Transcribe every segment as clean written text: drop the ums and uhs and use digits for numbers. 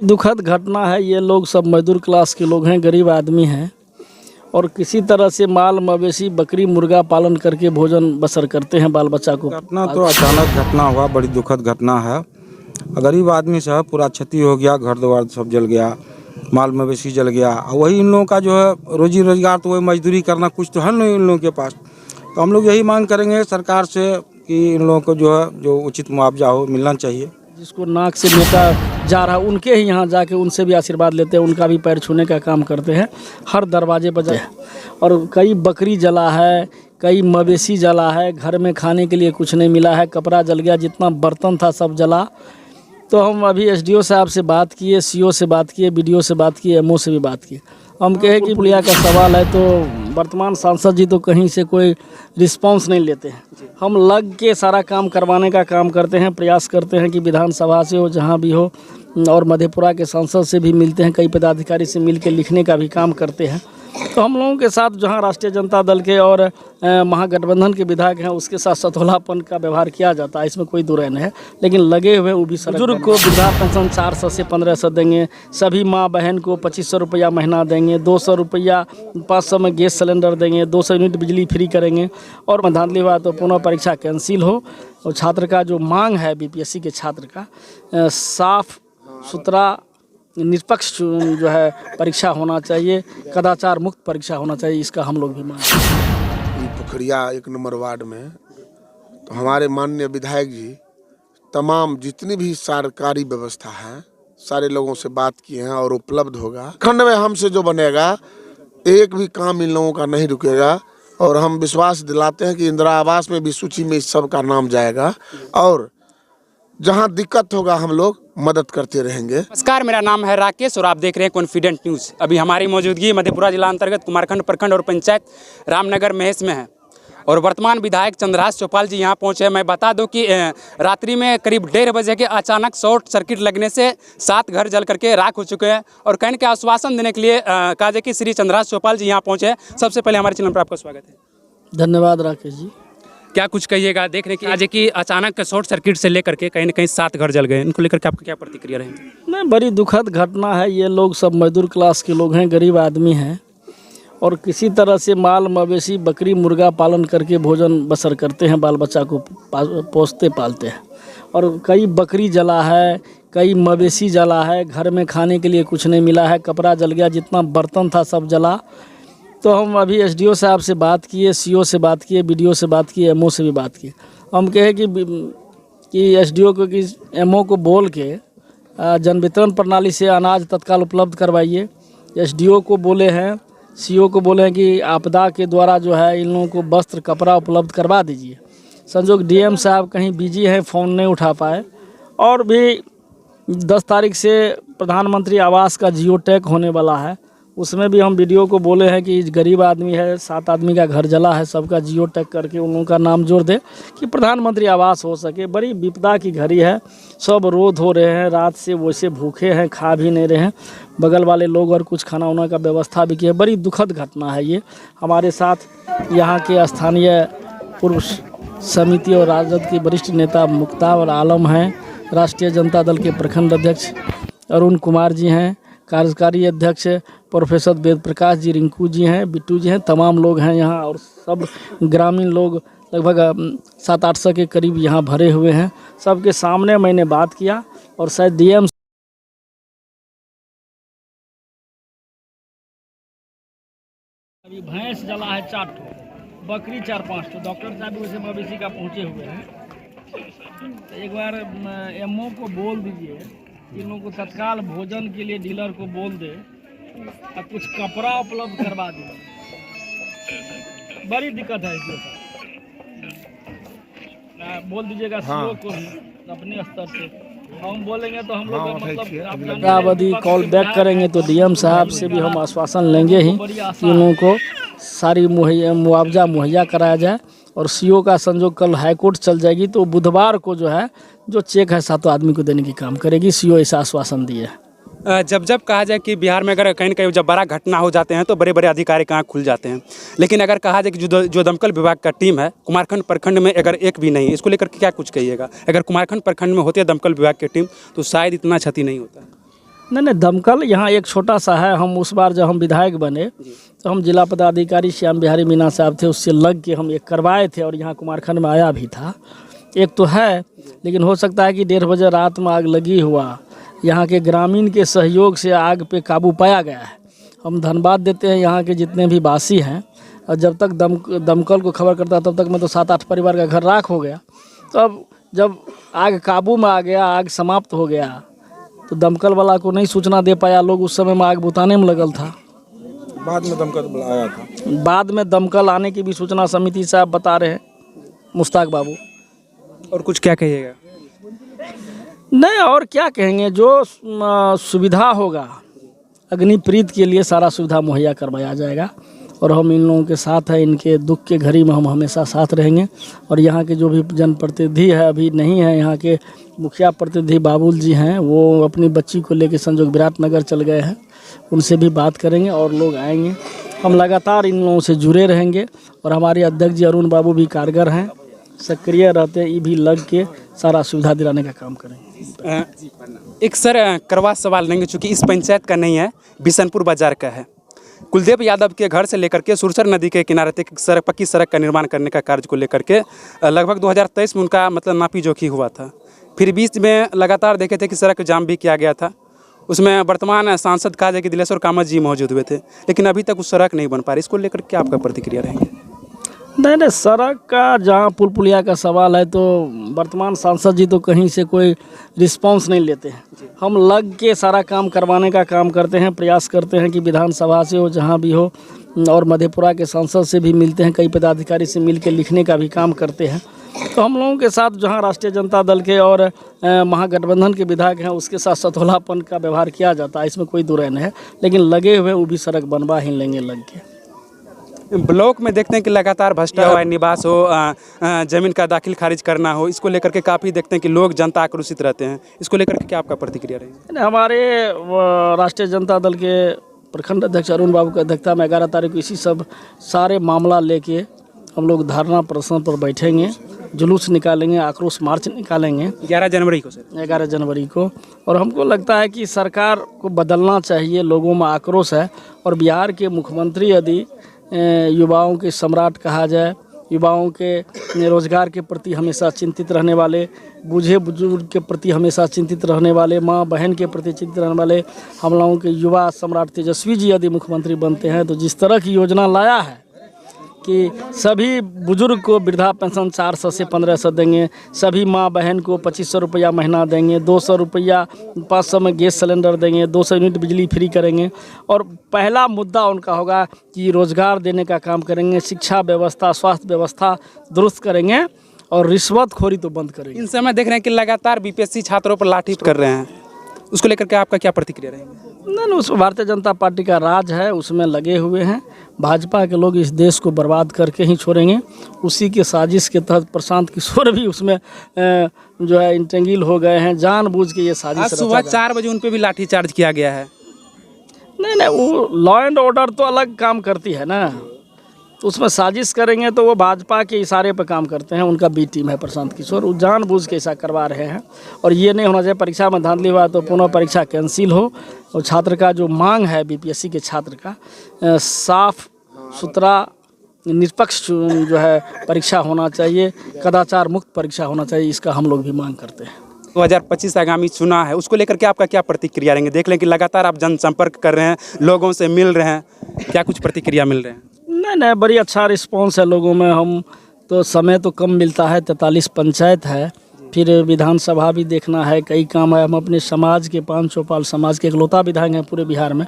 दुखद घटना है। ये लोग सब मजदूर क्लास के लोग हैं, गरीब आदमी हैं और किसी तरह से माल मवेशी बकरी मुर्गा पालन करके भोजन बसर करते हैं बाल बच्चा को। घटना तो अचानक घटना हुआ, बड़ी दुखद घटना है। गरीब आदमी सब पूरा क्षति हो गया, घर द्वार सब जल गया, माल मवेशी जल गया। वही इन लोगों का जो है रोजी रोजगार, तो वही मजदूरी करना, कुछ तो है नहीं इन लोगों के पास। तो हम लोग यही मांग करेंगे सरकार से कि इन लोगों को जो है जो उचित मुआवजा हो मिलना चाहिए। जिसको नाक से नेता जा रहा है उनके ही यहाँ जाके उनसे भी आशीर्वाद लेते हैं, उनका भी पैर छूने का काम करते हैं, हर दरवाजे पर जाए। और कई बकरी जला है, कई मवेशी जला है, घर में खाने के लिए कुछ नहीं मिला है, कपड़ा जल गया, जितना बर्तन था सब जला। तो हम अभी एसडीओ साहब से बात किए, सीओ से बात किए, बीडीओ से बात किए, एमओ से भी बात किए। हम कहे कि पुलिया का सवाल है तो वर्तमान सांसद जी तो कहीं से कोई रिस्पांस नहीं लेते हैं। हम लग के सारा काम करवाने का काम करते हैं, प्रयास करते हैं कि विधानसभा से हो, जहां भी हो, और मधेपुरा के सांसद से भी मिलते हैं, कई पदाधिकारी से मिल के लिखने का भी काम करते हैं। तो हम लोगों के साथ जहां राष्ट्रीय जनता दल के और महागठबंधन के विधायक हैं उसके साथ सतोलापन का व्यवहार किया जाता है, इसमें कोई दुराय नहीं है। लेकिन लगे हुए वो भी बुजुर्ग को वृद्धा पेंशन 400 से 1500 देंगे, सभी माँ बहन को 2500 रुपया महीना देंगे, 200 रुपया 500 में गैस सिलेंडर देंगे, 200 यूनिट बिजली फ्री करेंगे। और धांधली हुआ तो पुनः परीक्षा कैंसिल हो और छात्र का जो मांग है बीपीएससी के छात्र का साफ सुथरा निष्पक्ष जो है परीक्षा होना चाहिए, कदाचार मुक्त परीक्षा होना चाहिए, इसका हम लोग भी मानते हैं। पोखरिया 1 नंबर वार्ड में तो हमारे माननीय विधायक जी तमाम जितनी भी सरकारी व्यवस्था है सारे लोगों से बात किए हैं और उपलब्ध होगा। खंड में हमसे जो बनेगा एक भी काम इन लोगों का नहीं रुकेगा और हम विश्वास दिलाते हैं कि इंदिरा आवास में भी सूची में इस सब का नाम जाएगा और जहां दिक्कत होगा हम लोग मदद करते रहेंगे। नमस्कार, मेरा नाम है राकेश और आप देख रहे हैं कॉन्फिडेंट न्यूज़। अभी हमारी मौजूदगी मधेपुरा जिला अंतर्गत कुमारखंड प्रखंड और पंचायत रामनगर महेश में है और वर्तमान विधायक चंद्रहास चौपाल जी यहां पहुंचे। मैं बता दूं कि रात्रि में करीब 1:30 बजे के अचानक शॉर्ट सर्किट लगने से 7 घर जल करके राख हो चुके हैं और कहने के आश्वासन देने के लिए कहा जाए कि श्री चंद्रहास चौपाल जी यहां पहुंचे। सबसे पहले हमारे चैनल पर आपका स्वागत है। धन्यवाद राकेश जी। क्या कुछ कहिएगा, देख रहे कि आज की अचानक शॉर्ट सर्किट से लेकर के कहीं न कहीं 7 घर जल गए, इनको लेकर के आपकी क्या प्रतिक्रिया रहेगी? नहीं, बड़ी दुखद घटना है। ये लोग सब मजदूर क्लास के लोग हैं, गरीब आदमी हैं और किसी तरह से माल मवेशी बकरी मुर्गा पालन करके भोजन बसर करते हैं, बाल बच्चा को पोसते पालते हैं। और कई बकरी जला है, कई मवेशी जला है, घर में खाने के लिए कुछ नहीं मिला है, कपड़ा जल गया, जितना बर्तन था सब जला। तो हम अभी एसडीओ साहब से बात किए, सीओ से बात किए, बीडीओ से बात किए, एमओ से भी बात किए। हम कहे कि एसडीओ को कि एमओ को बोल के जन वितरण प्रणाली से अनाज तत्काल उपलब्ध करवाइए। एसडीओ को बोले हैं, सीओ को बोले हैं कि आपदा के द्वारा जो है इन लोगों को वस्त्र कपड़ा उपलब्ध करवा दीजिए। संजोग डीएम साहब कहीं बिजी हैं, फ़ोन नहीं उठा पाए। और भी 10 तारीख से प्रधानमंत्री आवास का जियो टैग होने वाला है, उसमें भी हम वीडियो को बोले हैं कि गरीब आदमी है, 7 आदमी का घर जला है, सबका जियो टैग करके उन लोगों का नाम जोड़ दे कि प्रधानमंत्री आवास हो सके। बड़ी विपदा की घड़ी है, सब रोध हो रहे हैं, रात से वैसे भूखे हैं, खा भी नहीं रहे हैं। बगल वाले लोग और कुछ खाना उना का व्यवस्था भी किया। बड़ी दुखद घटना है ये। हमारे साथ यहाँ के स्थानीय पूर्व समिति और राजद के वरिष्ठ नेता मुख्तार और आलम हैं, राष्ट्रीय जनता दल के प्रखंड अध्यक्ष अरुण कुमार जी हैं, कार्यकारी अध्यक्ष प्रोफेसर वेद प्रकाश जी, रिंकू जी हैं, बिट्टू जी हैं, तमाम लोग हैं यहाँ और सब ग्रामीण लोग लगभग 700-800 के करीब यहाँ भरे हुए हैं। सबके सामने मैंने बात किया और शायद डीएम अभी भैंस जला है 4 ठो, बकरी 4-5 ठो, डॉक्टर साहब भी उसे मवेशी का पहुँचे हुए हैं। तो एक बार एमओ को बोल दीजिए इन लोगों को तत्काल भोजन के लिए डीलर को बोल दे और कुछ कपड़ा उपलब्ध करवा दे। बड़ी दिक्कत है इसमें। बोल दीजिएगा सीओ को भी अपने स्तर से। हम बोलेंगे तो हम लोग मतलब अवधि कॉल बैक करेंगे तो डीएम साहब से भी हम आश्वासन लेंगे ही कि उन लोगों को सारी मुआवजा मुहैया कराया जाए। और सीओ का संजोग कल हाईकोर्ट चल जाएगी तो बुधवार को जो है जो चेक है 7 आदमी को देने की काम करेगी। सीओ ऐसा आश्वासन दिए। जब कहा जाए कि बिहार में अगर कहीं न कहीं जब बड़ा घटना हो जाते हैं तो बड़े बड़े अधिकारी कहाँ खुल जाते हैं, लेकिन अगर कहा जाए कि जो दमकल विभाग का टीम है कुमारखंड प्रखंड में अगर एक भी नहीं, इसको लेकर के क्या कुछ कहिएगा? अगर कुमारखंड प्रखंड में होती है दमकल विभाग की टीम तो शायद इतना क्षति नहीं होता। नहीं दमकल यहाँ एक छोटा सा है। हम उस बार जब हम विधायक बने तो हम जिला पदाधिकारी श्याम बिहारी मीना साहब थे, उससे लग के हम एक करवाए थे और यहाँ कुमारखंड में आया भी था। एक तो है, लेकिन हो सकता है कि 1:30 बजे रात में आग लगी हुआ, यहाँ के ग्रामीण के सहयोग से आग पे काबू पाया गया है। हम धन्यवाद देते हैं यहाँ के जितने भी वासी हैं। और जब तक दमकल को खबर करता तब तक में तो 7-8 परिवार का घर राख हो गया। तो अब जब आग काबू में आ गया, आग समाप्त हो गया, तो दमकल वाला को नहीं सूचना दे पाया। लोग उस समय में आग बुताने में लगल था। बाद में दमकल बुलाया था। बाद में दमकल आने की भी सूचना समिति साहब बता रहे हैं, मुश्ताक बाबू। और कुछ क्या कहिएगा? नहीं और क्या कहेंगे, जो सुविधा होगा अग्निप्रीत के लिए सारा सुविधा मुहैया करवाया जाएगा। और हम इन लोगों के साथ हैं, इनके दुख के घड़ी में हम हमेशा साथ रहेंगे। और यहाँ के जो भी जनप्रतिनिधि है, अभी नहीं है यहाँ के मुखिया प्रतिनिधि बाबुल जी हैं, वो अपनी बच्ची को लेकर संजोग विराटनगर चल गए हैं। उनसे भी बात करेंगे और लोग आएंगे। हम लगातार इन लोगों से जुड़े रहेंगे। और हमारे अध्यक्ष जी अरुण बाबू भी कारगर हैं, सक्रिय रहते, ये भी लग के सारा सुविधा दिलाने का काम करेंगे। एक सर करवा सवाल लेंगे, चूँकि इस पंचायत का नहीं है, बिशनपुर बाजार का है। कुलदीप यादव के घर से लेकर के सुरसर नदी के किनारे तक सड़क, पक्की सड़क का निर्माण करने का कार्य को लेकर के लगभग 2023 में उनका मतलब नापी जोखी हुआ था। फिर बीच में लगातार देखे थे कि सड़क जाम भी किया गया था। उसमें वर्तमान सांसद कहा जाए कि दिलेश्वर कामत जी मौजूद हुए थे, लेकिन अभी तक उस सड़क नहीं बन पा रही। इसको लेकर क्या आपका प्रतिक्रिया रहेंगे? नहीं सड़क का जहाँ पुल पुलिया का सवाल है, तो वर्तमान सांसद जी तो कहीं से कोई रिस्पांस नहीं लेते हैं। हम लग के सारा काम करवाने का काम करते हैं, प्रयास करते हैं कि विधानसभा से हो, जहाँ भी हो, और मधेपुरा के सांसद से भी मिलते हैं, कई पदाधिकारी से मिल के लिखने का भी काम करते हैं। तो हम लोगों के साथ जहाँ राष्ट्रीय जनता दल के और महागठबंधन के विधायक हैं, उसके साथ सतोलापन का व्यवहार किया जाता है, इसमें कोई दुराय नहीं है। लेकिन लगे हुए वो भी सड़क बनवा ही लेंगे लग के। ब्लॉक में देखते हैं कि लगातार भ्रष्टा हुआ निवास हो, जमीन का दाखिल खारिज करना हो, इसको लेकर के काफ़ी देखते हैं कि लोग जनता आक्रोशित रहते हैं। इसको लेकर के क्या आपका प्रतिक्रिया रहेगी? हमारे राष्ट्रीय जनता दल के प्रखंड अध्यक्ष अरुण बाबू की अध्यक्षता में 11 तारीख को इसी सब सारे मामला लेके हम लोग धरना प्रदर्शन पर बैठेंगे, जुलूस निकालेंगे, आक्रोश मार्च निकालेंगे 11 जनवरी को सर, 11 जनवरी को। और हमको लगता है कि सरकार को बदलना चाहिए, लोगों में आक्रोश है। और बिहार के मुख्यमंत्री यदि युवाओं के सम्राट कहा जाए, युवाओं के रोजगार के प्रति हमेशा चिंतित रहने वाले, बूढ़े बुजुर्ग के प्रति हमेशा चिंतित रहने वाले, माँ बहन के प्रति चिंतित रहने वाले हम लोगों के युवा सम्राट तेजस्वी जी यदि मुख्यमंत्री बनते हैं, तो जिस तरह की योजना लाया है कि सभी बुजुर्ग को वृद्धा पेंशन 400 से 1500 देंगे, सभी माँ बहन को 2500 रुपया महीना देंगे, 200 रुपया 500 में गैस सिलेंडर देंगे, 200 यूनिट बिजली फ्री करेंगे। और पहला मुद्दा उनका होगा कि रोज़गार देने का काम करेंगे, शिक्षा व्यवस्था, स्वास्थ्य व्यवस्था दुरुस्त करेंगे और रिश्वतखोरी तो बंद करेंगे। इन समय देख रहे हैं कि लगातार बीपीएससी छात्रों पर लाठी कर रहे हैं, उसको लेकर के आपका क्या प्रतिक्रिया रहेगी? नहीं, उस भारतीय जनता पार्टी का राज है, उसमें लगे हुए हैं। भाजपा के लोग इस देश को बर्बाद करके ही छोड़ेंगे। उसी के साजिश के तहत प्रशांत किशोर भी उसमें जो है इंटेंगिल हो गए हैं, जानबूझ के ये साजिश। आज सुबह 4 बजे उन पे भी लाठी चार्ज किया गया है। नहीं, वो लॉ एंड ऑर्डर तो अलग काम करती है ना, तो उसमें साजिश करेंगे तो वो भाजपा के इशारे पर काम करते हैं। उनका बी टीम है प्रशांत किशोर, वो जानबूझ के ऐसा करवा रहे हैं। और ये नहीं होना चाहिए परीक्षा में धांधली हुआ तो पुनः परीक्षा कैंसिल हो। और छात्र का जो मांग है बीपीएससी के छात्र का, साफ सुथरा निष्पक्ष जो है परीक्षा होना चाहिए, कदाचार मुक्त परीक्षा होना चाहिए, इसका हम लोग भी मांग करते हैं। 2025 आगामी चुनाव है, उसको लेकर के आपका क्या प्रतिक्रिया रहेंगे? देख लें कि लगातार आप जनसंपर्क कर रहे हैं, लोगों से मिल रहे हैं, क्या कुछ प्रतिक्रिया मिल रहे हैं? नहीं, बड़ी अच्छा रिस्पांस है लोगों में। हम तो समय तो कम मिलता है, 43 पंचायत है, फिर विधानसभा भी देखना है, कई काम है। हम अपने समाज के 5 चौपाल समाज के इकलौता विधायक हैं पूरे बिहार में।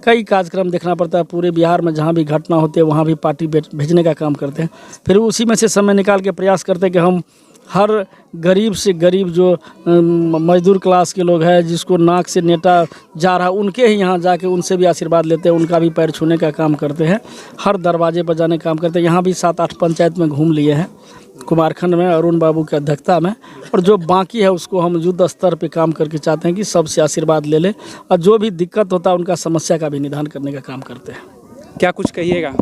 कई कार्यक्रम देखना पड़ता है पूरे बिहार में, जहाँ भी घटना होती है वहाँ भी पार्टी भेजने का काम करते हैं। फिर उसी में से समय निकाल के प्रयास करते हैं कि हम हर गरीब से गरीब जो मजदूर क्लास के लोग हैं, जिसको नाक से नेटा जा रहा है, उनके ही यहाँ जाके उनसे भी आशीर्वाद लेते हैं, उनका भी पैर छूने का काम करते हैं, हर दरवाजे पर जाने का काम करते हैं। यहाँ भी 7-8 पंचायत में घूम लिए हैं कुमारखंड में अरुण बाबू की अध्यक्षता में। और जो बाकी है उसको हम युद्ध स्तर पे काम करके चाहते हैं कि सबसे आशीर्वाद ले लें, और जो भी दिक्कत होता है उनका समस्या का भी निदान करने का काम करते हैं। क्या कुछ कहिएगा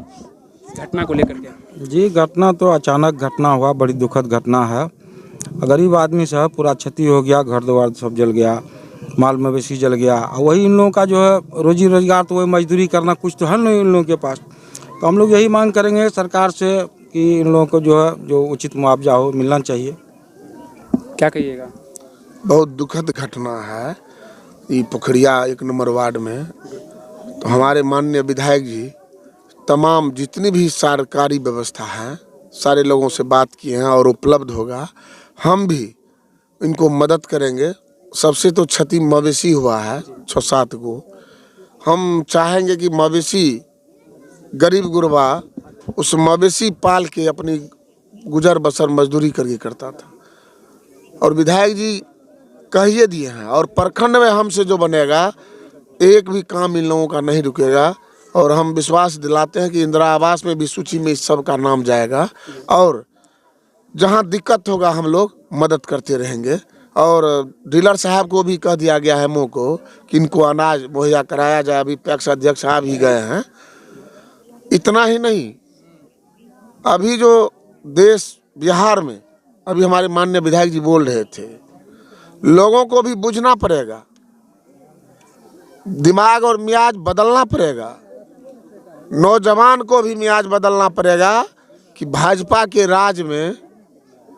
घटना को लेकर के? जी, घटना तो अचानक घटना हुआ, बड़ी दुखद घटना है। गरीब आदमी सब पूरा क्षति हो गया, घर द्वार सब जल गया, माल मवेशी जल गया। और वही इन लोगों का जो है रोजी रोजगार, तो वही मजदूरी करना कुछ तो है नहीं इन लोगों के पास। तो हम लोग यही मांग करेंगे सरकार से कि इन लोगों को जो है जो उचित मुआवजा हो मिलना चाहिए। क्या कहिएगा? बहुत दुखद घटना है ये पोखरिया 1 नंबर वार्ड में। तो हमारे माननीय विधायक जी तमाम जितनी भी सरकारी व्यवस्था है सारे लोगों से बात किए हैं और उपलब्ध होगा। हम भी इनको मदद करेंगे। सबसे तो क्षति मवेशी हुआ है 6-7 गो। हम चाहेंगे कि मवेशी गरीब गुरबा उस मवेशी पाल के अपनी गुजर बसर मजदूरी करके करता था। और विधायक जी कहिए दिए हैं और प्रखंड में हमसे जो बनेगा एक भी काम इन लोगों का नहीं रुकेगा। और हम विश्वास दिलाते हैं कि इंदिरा आवास में भी सूची में इस सब का नाम जाएगा। और जहां दिक्कत होगा हम लोग मदद करते रहेंगे। और डीलर साहब को भी कह दिया गया है मुँह को कि इनको अनाज मुहैया कराया जाए। अभी पैक्स अध्यक्ष आ भी गए हैं। इतना ही नहीं, अभी जो देश बिहार में अभी हमारे माननीय विधायक जी बोल रहे थे, लोगों को भी बुझना पड़ेगा, दिमाग और मियाज बदलना पड़ेगा। नौजवान को भी मियाज बदलना पड़ेगा कि भाजपा के राज में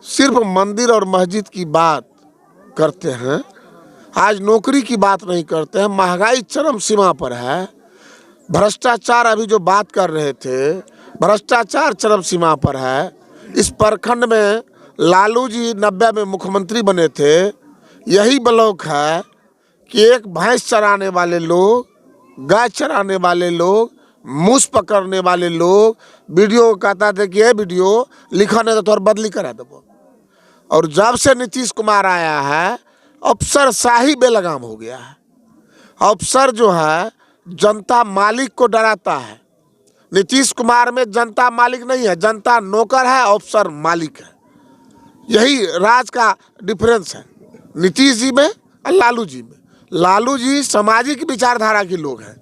सिर्फ मंदिर और मस्जिद की बात करते हैं, आज नौकरी की बात नहीं करते हैं। महंगाई चरम सीमा पर है। भ्रष्टाचार अभी जो बात कर रहे थे, भ्रष्टाचार चरम सीमा पर है। इस प्रखंड में लालू जी 90 में मुख्यमंत्री बने थे। यही ब्लॉक है कि एक भैंस चराने वाले लोग, गाय चराने वाले लोग, मूस पकड़ने वाले लोग वीडियो कहता थे कि ये वीडियो लिखा नहीं तो बदली करा दो। और जब से नीतीश कुमार आया है अफसरशाही बेलगाम हो गया है। अफसर जो है जनता मालिक को डराता है। नीतीश कुमार में जनता मालिक नहीं है, जनता नौकर है, अफसर मालिक है। यही राज का डिफरेंस है नीतीश जी में और लालू जी में। लालू जी सामाजिक विचारधारा के लोग हैं,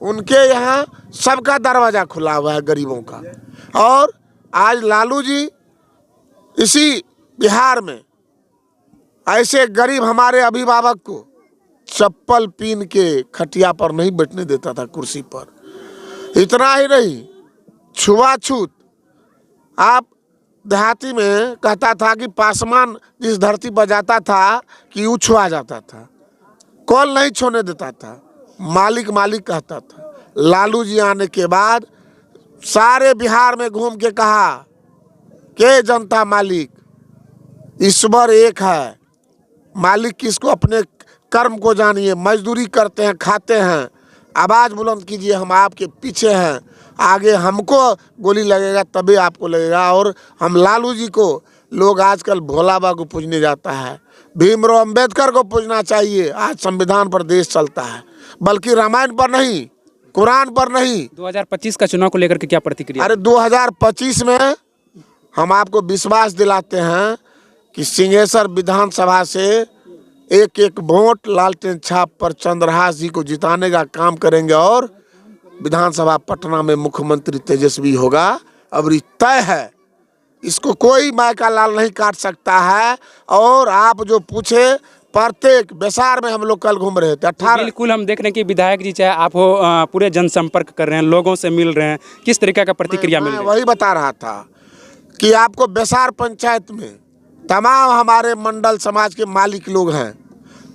उनके यहाँ सबका दरवाजा खुला हुआ है गरीबों का। और आज लालू जी इसी बिहार में ऐसे गरीब हमारे अभिभावक को चप्पल पीन के खटिया पर नहीं बैठने देता था कुर्सी पर। इतना ही नहीं, छुआछूत आप देहाती में कहता था कि पासवान जिस धरती पर जाता था कि वो छुआ जाता था, कॉल नहीं छोड़ने देता था, मालिक मालिक कहता था। लालू जी आने के बाद सारे बिहार में घूम के कहा कि जनता मालिक, ईश्वर एक है, मालिक किसको, अपने कर्म को जानिए, मजदूरी करते हैं खाते हैं, आवाज़ बुलंद कीजिए, हम आपके पीछे हैं, आगे हमको गोली लगेगा तभी आपको लगेगा। और हम लालू जी को लोग आजकल भोला बाबा को पूजने जाता है, भीमराव अंबेडकर को पूजना चाहिए। आज संविधान पर देश चलता है, बल्कि रामायण पर नहीं, कुरान पर नहीं। 2025 का चुनाव को लेकर के क्या प्रतिक्रिया? अरे 2025 में हम आपको विश्वास दिलाते हैं कि सिंहेश्वर विधानसभा से एक एक वोट लालटेन छाप पर चंद्रहास जी को जिताने का काम करेंगे। और विधानसभा पटना में मुख्यमंत्री तेजस्वी होगा। अब ये तय है, इसको कोई माय का लाल नहीं काट सकता है। और आप जो पूछे, प्रत्येक बेसार में हम लोग कल घूम रहे थे 18। बिल्कुल, हम देख रहे हैं कि विधायक जी चाहे आप हो पूरे जनसंपर्क कर रहे हैं, लोगों से मिल रहे हैं, किस तरीके का प्रतिक्रिया मिल रही है? वही बता रहा था कि आपको बेसार पंचायत में तमाम हमारे मंडल समाज के मालिक लोग हैं।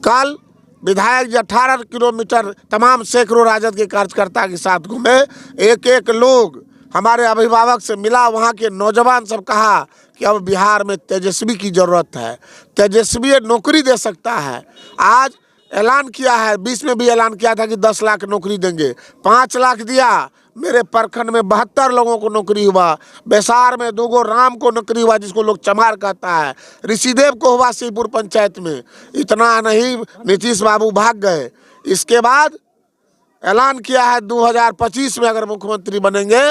कल विधायक जी 18 किलोमीटर तमाम सैकड़ों राजद के कार्यकर्ता के साथ घूमे। एक एक लोग हमारे अभिभावक से मिला, वहाँ के नौजवान सब कहा कि अब बिहार में तेजस्वी की ज़रूरत है, तेजस्वी नौकरी दे सकता है। आज ऐलान किया है, 20 में भी ऐलान किया था कि 10 लाख नौकरी देंगे, 5 लाख दिया। मेरे प्रखंड में 72 लोगों को नौकरी हुआ। बेसार में 2 राम को नौकरी हुआ, जिसको लोग चमार कहता है। ऋषिदेव को हुआ शिवपुर पंचायत में। इतना नहीं, नीतीश बाबू भाग गए। इसके बाद ऐलान किया है 2025 में अगर मुख्यमंत्री बनेंगे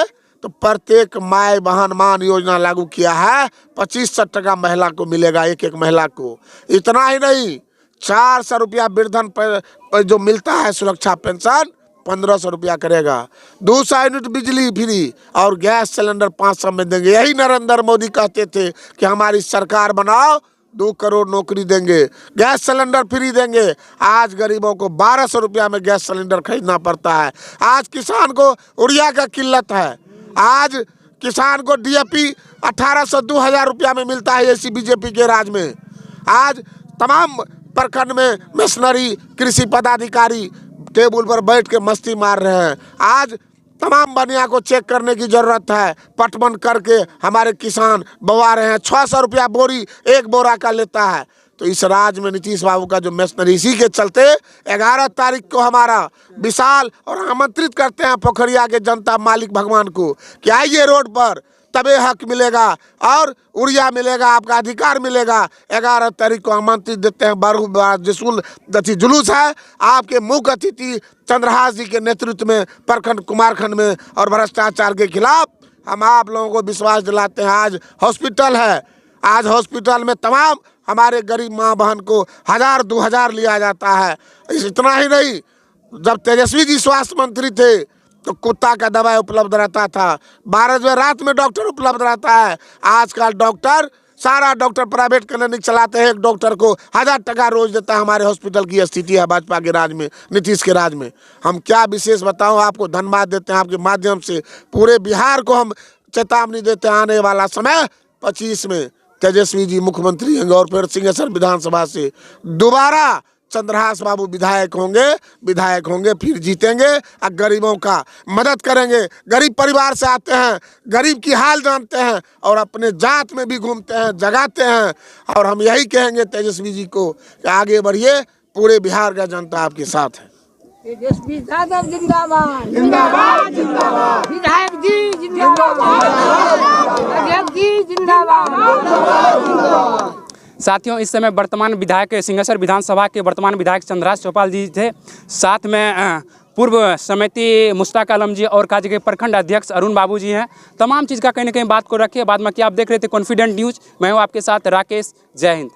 तो प्रत्येक माय बहन मान योजना लागू किया है। 2500 टका महिला को मिलेगा, एक एक महिला को। इतना ही नहीं, 400 रुपया वृद्धन पर जो मिलता है सुरक्षा पेंशन 1500 रुपया करेगा। 200 यूनिट बिजली फ्री और गैस सिलेंडर 500 में देंगे। यही नरेंद्र मोदी कहते थे कि हमारी सरकार बनाओ 2 करोड़ नौकरी देंगे, गैस सिलेंडर फ्री देंगे। आज गरीबों को 1200 रुपया में गैस सिलेंडर खरीदना पड़ता है। आज किसान को यूरिया का किल्लत है। आज किसान को डीएपी 1800 2000 रुपया में मिलता है ऐसी बीजेपी के राज में। आज तमाम प्रखंड में मिशनरी कृषि पदाधिकारी टेबल पर बैठ के मस्ती मार रहे हैं। आज तमाम बनिया को चेक करने की जरूरत है। पटवन करके हमारे किसान बवा रहे हैं। 600 रुपया बोरी एक बोरा का लेता है। तो इस राज्य में नीतीश बाबू का जो मिशनरी, इसी के चलते 11 तारीख को हमारा विशाल और आमंत्रित करते हैं पोखरिया के जनता मालिक भगवान को कि आइए रोड पर, तबे हक मिलेगा और ऊर्जा मिलेगा, आपका अधिकार मिलेगा। 11 तारीख को आमंत्रित देते हैं। जुलूस है आपके मुख्य अतिथि चंद्रहास जी के नेतृत्व में प्रखंड कुमारखंड में, और भ्रष्टाचार के खिलाफ हम आप लोगों को विश्वास दिलाते हैं। आज हॉस्पिटल है, आज हॉस्पिटल में तमाम हमारे गरीब माँ बहन को 1000 2000 लिया जाता है। इतना ही नहीं, जब तेजस्वी जी स्वास्थ्य मंत्री थे तो कुत्ता का दवाई उपलब्ध रहता था। 12 बजे रात में डॉक्टर उपलब्ध रहता है। आजकल डॉक्टर, सारा डॉक्टर प्राइवेट क्लिनिक चलाते हैं। एक डॉक्टर को 1000 टका रोज देता है। हमारे हॉस्पिटल की स्थिति है भाजपा के राज में, नीतीश के राज में। हम क्या विशेष बताऊं, आपको धन्यवाद देते हैं। आपके माध्यम से पूरे बिहार को हम चेतावनी देते हैं, आने वाला समय 25 में तेजस्वी जी मुख्यमंत्री होंगे और फिर सिंहेश्वर विधानसभा से दोबारा चंद्रहास बाबू विधायक होंगे, फिर जीतेंगे और गरीबों का मदद करेंगे। गरीब परिवार से आते हैं, गरीब की हाल जानते हैं और अपने जात में भी घूमते हैं, जगाते हैं। और हम यही कहेंगे तेजस्वी जी को कि आगे बढ़िए, पूरे बिहार का जनता आपके साथ है। तेजस्वी यादव जिंदाबाद, जिंदाबाद, जिंदाबाद। विधायक जी जिंदाबाद, अध्यक्ष जी जिंदाबाद। साथियों, इस समय वर्तमान विधायक सिंहेश्वर विधानसभा के वर्तमान विधायक चंद्रहास चौपाल जी थे। साथ में पूर्व समिति मुश्ताक आलम जी और काजी के प्रखंड अध्यक्ष अरुण बाबू जी हैं। तमाम चीज़ का कहीं ना कहीं बात को रखिए। बाद में क्या आप देख रहे थे कॉन्फिडेंट न्यूज़। मैं हूँ आपके साथ राकेश। जय हिंद।